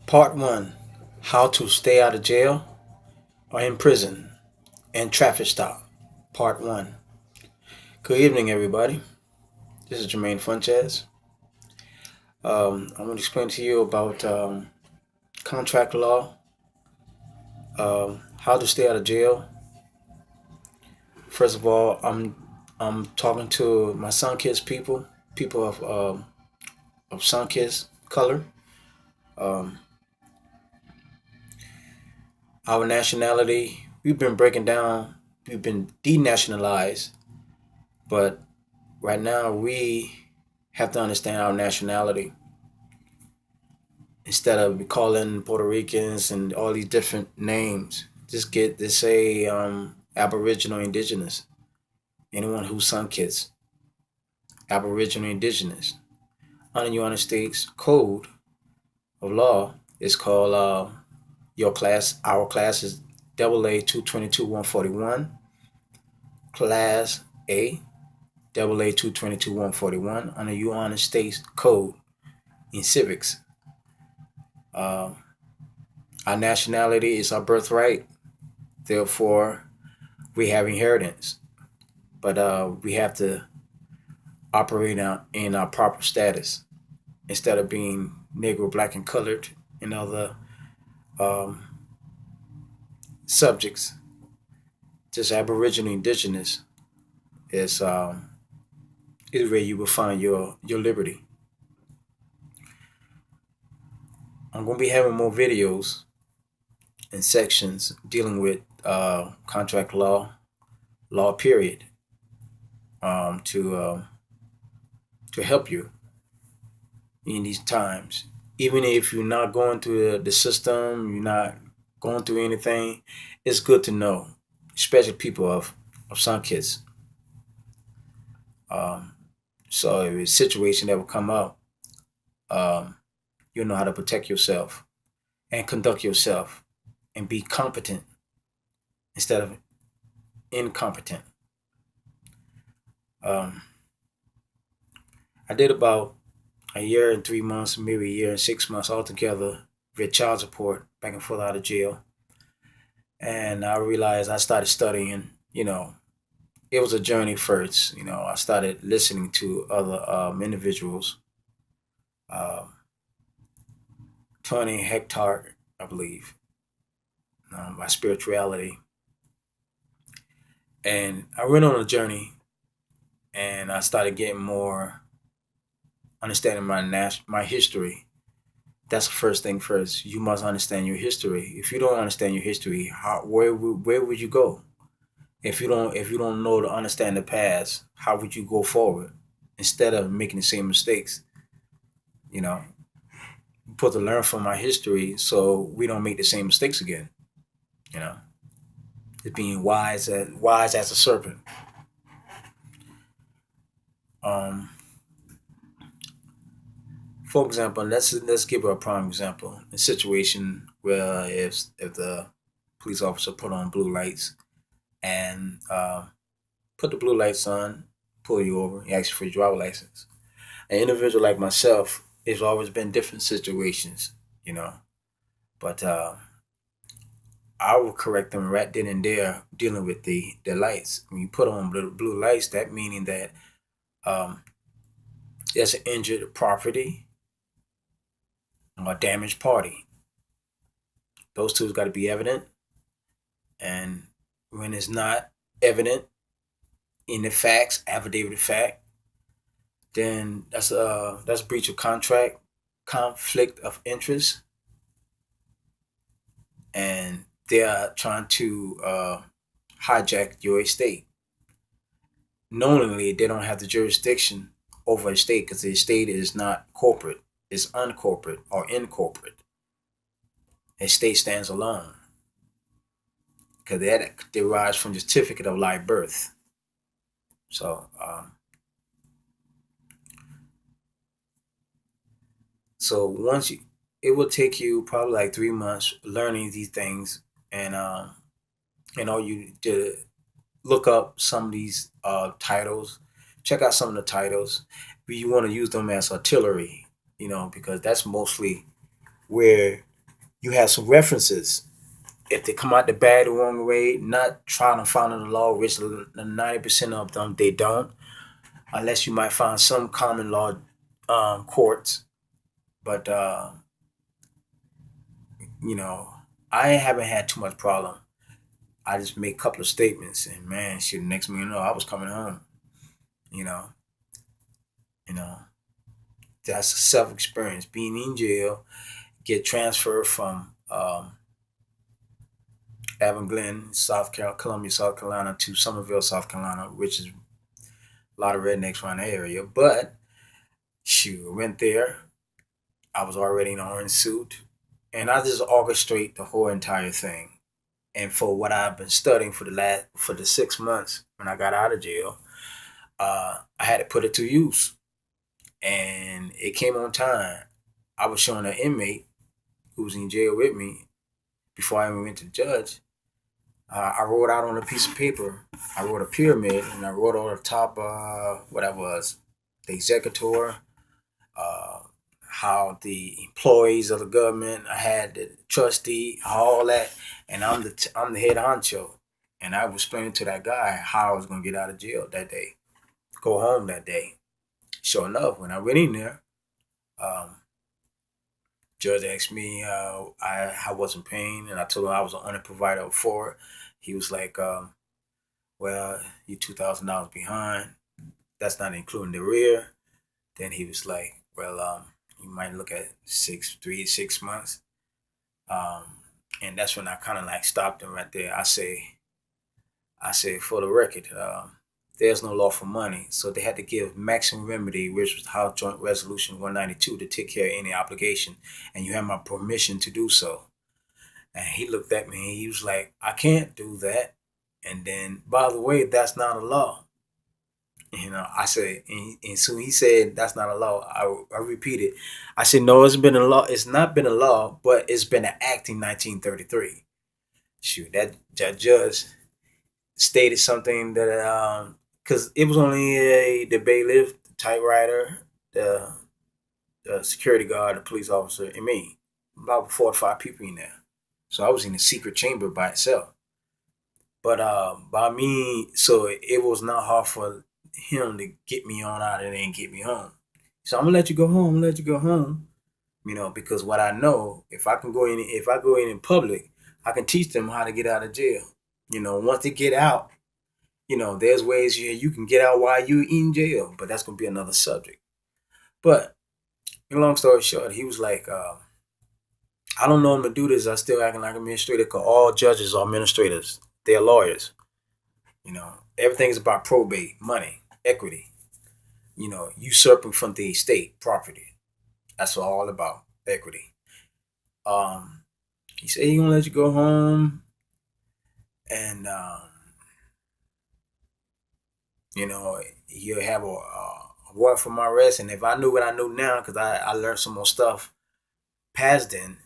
Part 1: How to Stay Out of Jail or in Prison and Traffic Stop. Part 1. Good evening, everybody. This is Jermaine Fuentes. I'm going to explain to you about contract law, how to stay out of jail. First of all, I'm talking to my Sunkist people of Sunkist color. Um, our nationality, we've been breaking down, we've been denationalized, but right now we have to understand our nationality instead of calling Puerto Ricans and all these different names. Just say Aboriginal, Indigenous. Anyone who's sun kids, Aboriginal, Indigenous. Under the United States Code of Law, it's called your class. Our class is AA 222-141, Class A, AA 222-141 under United States Code in Civics. Uh, our nationality is our birthright. Therefore, we have inheritance, but we have to operate in our proper status instead of being Negro, Black, and colored and other um, subjects. Just Aboriginal, Indigenous is is where you will find your liberty. I'm going to be having more videos and sections dealing with contract law period, um, to um, to help you in these times. Even if you're not going through the system, you're not going through anything, it's good to know, especially people of some kids. Um, so if a situation that will come up, um, you'll know how to protect yourself and conduct yourself and be competent instead of incompetent. Um, I did about a year and 3 months, maybe a year and 6 months altogether with child support back and forth out of jail. And I realized I started studying, it was a journey first. I started listening to other individuals, uh, Tony Hector, I believe, my spirituality. And I went on a journey and I started getting more understanding my history. That's the first thing first. You must understand your history. If you don't understand your history, where would you go? If you don't know to understand the past, how would you go forward? Instead of making the same mistakes, you know, we put to learn from our history so we don't make the same mistakes again. You know, it's being wise as a serpent. Um, for example, let's give a prime example. A situation where if the police officer put on blue lights and put the blue lights on, pull you over, he asks you for your driver license. An individual like myself, it's always been different situations, you know. But I will correct them right then and there, dealing with the lights. When you put on blue lights, that meaning that um, there's an injured property or damaged party. Those two's got to be evident, and when it's not evident in the facts, affidavit of fact, then that's breach of contract, conflict of interest, and they are trying to hijack your estate. Knowingly, they don't have the jurisdiction over a state because the estate is not corporate; it's uncorporate or incorporate. A state stands alone because that derives from the certificate of live birth. So, so once you, it will take you probably like 3 months learning these things, and you to look up some of these titles, check out some of the titles. But you want to use them as artillery, because that's mostly where you have some references. If they come out the bad the wrong way, not trying to follow the law, which 90% of them they don't, unless you might find some common law courts. But you know, I haven't had too much problem. I just make a couple of statements, and man, shit, the next thing you know, I was coming home. You know, you know, that's a self experience. Being in jail, get transferred from Avon Glen, South Carolina, Columbia, South Carolina, to Somerville, South Carolina, which is a lot of rednecks around the area. But shoot, I went there. I was already in an orange suit, and I just orchestrate the whole entire thing. And for what I've been studying for the 6 months when I got out of jail, I had to put it to use, and it came on time. I was showing an inmate who was in jail with me before I even went to the judge. I wrote out on a piece of paper. I wrote a pyramid, and I wrote on the top what I was, the executor, uh, how the employees of the government. I had the trustee, all that, and I'm the head honcho. And I was explaining to that guy how I was gonna get out of jail that day, go home that day. Sure enough, when I went in there, um, judge asked me I wasn't paying, and I told him I was the only provider for it. He was like, "Well, you $2,000 behind. That's not including the rear." Then he was like, "Well, you might look at 6 months." Um, and that's when I kind of like stopped him right there. I say, for the record, there's no law for money, so they had to give maximum remedy, which was House Joint Resolution 192, to take care of any obligation, and you have my permission to do so. And he looked at me, and he was like, "I can't do that." And then, by the way, that's not a law. I said, and so he said, "That's not a law." I repeated. I said, "No, it's been a law. It's not been a law, but it's been an act in 1933." Shoot, that judge stated something that because it was only the bailiff, the typewriter, the security guard, the police officer, and me. About 4 or 5 people in there. So I was in a secret chamber by itself. But by me, so it was not hard for him to get me on out of there and get me home. So I'm gonna let you go home. I'm gonna let you go home. Because what I know, if I go in public, I can teach them how to get out of jail. Once they get out, there's ways you can get out while you in jail, but that's gonna be another subject. But long story short, he was like, "I don't know him to do this. I still acting like administrator, because all judges are administrators. They're lawyers. Everything is about probate, money, equity. Usurping from the estate property. That's all about equity." Um, he said he gonna let you go home, and he'll have a warrant for my arrest. And if I knew what I knew now, because I learned some more stuff past then,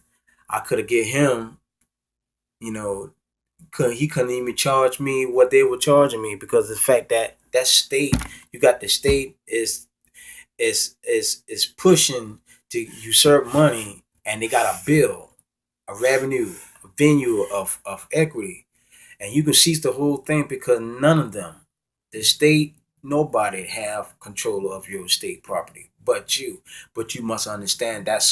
I could have get him. You know, he couldn't even charge me what they were charging me, because of the fact that state, you got the state is pushing to usurp money, and they got a bill, a revenue, a venue of equity, and you can seize the whole thing, because none of them, the state, nobody have control of your estate property but you. But you must understand that